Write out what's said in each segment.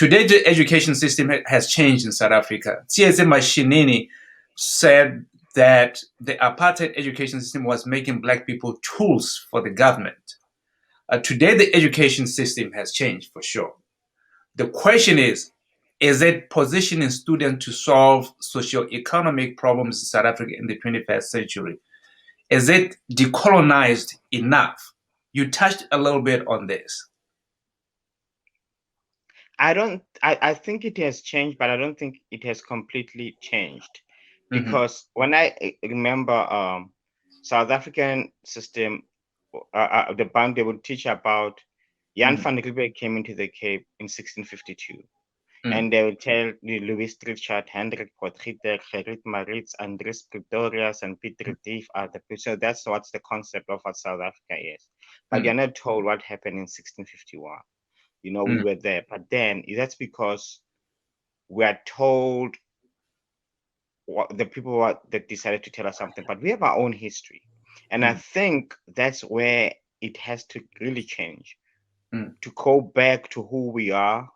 Today, the education system has changed in South Africa. T.S. Mashinini said that the apartheid education system was making black people tools for the government. Today, the education system has changed for sure. The question is it positioning students to solve socio-economic problems in South Africa in the 21st century? Is it decolonized enough? You touched a little bit on this. I think it has changed, but I don't think it has completely changed. Because when I remember South African system, the bank, they would teach about Jan van Riebeeck came into the Cape in 1652. And they will tell Louis Trichardt, Hendrik Potgieter, Gerrit Maritz, Andries Pretorius, and Pieter Dief are the people. So that's what's the concept of what South Africa is. But you're not told what happened in 1651. We were there. But then that's because we are told what the people that decided to tell us something, but we have our own history. And I think that's where it has to really change to go back to who we are,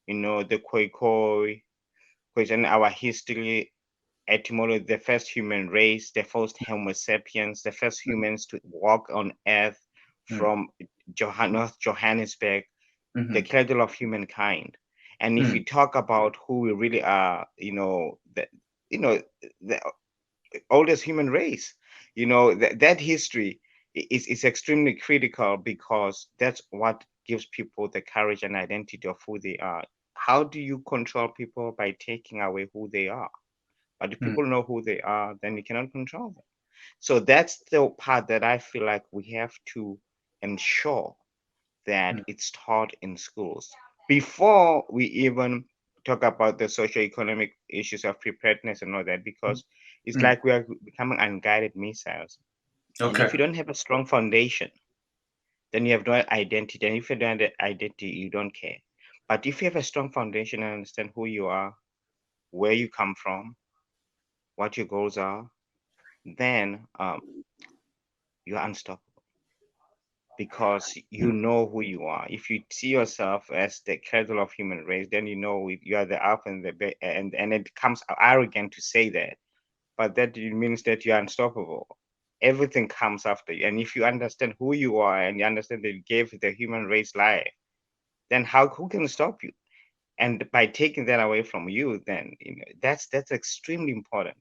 the Khoikhoi, question our history, etymology, the first human race, the first Homo sapiens, the first humans to walk on earth from North Johannesburg, the cradle of humankind. And if we talk about who we really are, the oldest human race, that history is extremely critical, because that's what gives people the courage and identity of who they are. How do you control people? By taking away who they are. But if people know who they are, then you cannot control them. So that's the part that I feel like we have to ensure that it's taught in schools before we even talk about the socioeconomic issues of preparedness and all that, because it's like we are becoming unguided missiles. And if Okay. you don't have a strong foundation, then you have no identity. And if you don't have the identity, you don't care. But if you have a strong foundation and understand who you are, where you come from, what your goals are, then you're unstoppable, because you know who you are. If you see yourself as the cradle of human race, then you are the alpha and the beta, and it becomes arrogant to say that, but that means that you're unstoppable. Everything comes after you, and if you understand who you are and you understand that you gave the human race life, then who can stop you? And by taking that away from you, then that's extremely important,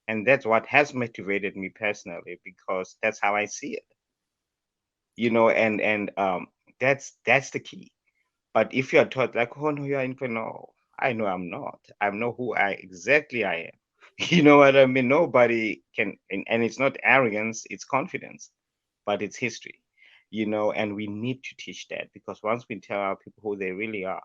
and that's what has motivated me personally, because that's how I see it. And that's the key. But if you are taught like, oh no, you are no, I know I'm not. I know who exactly I am. You know what I mean? Nobody can, and it's not arrogance, it's confidence, but it's history. And we need to teach that, because once we tell our people who they really are,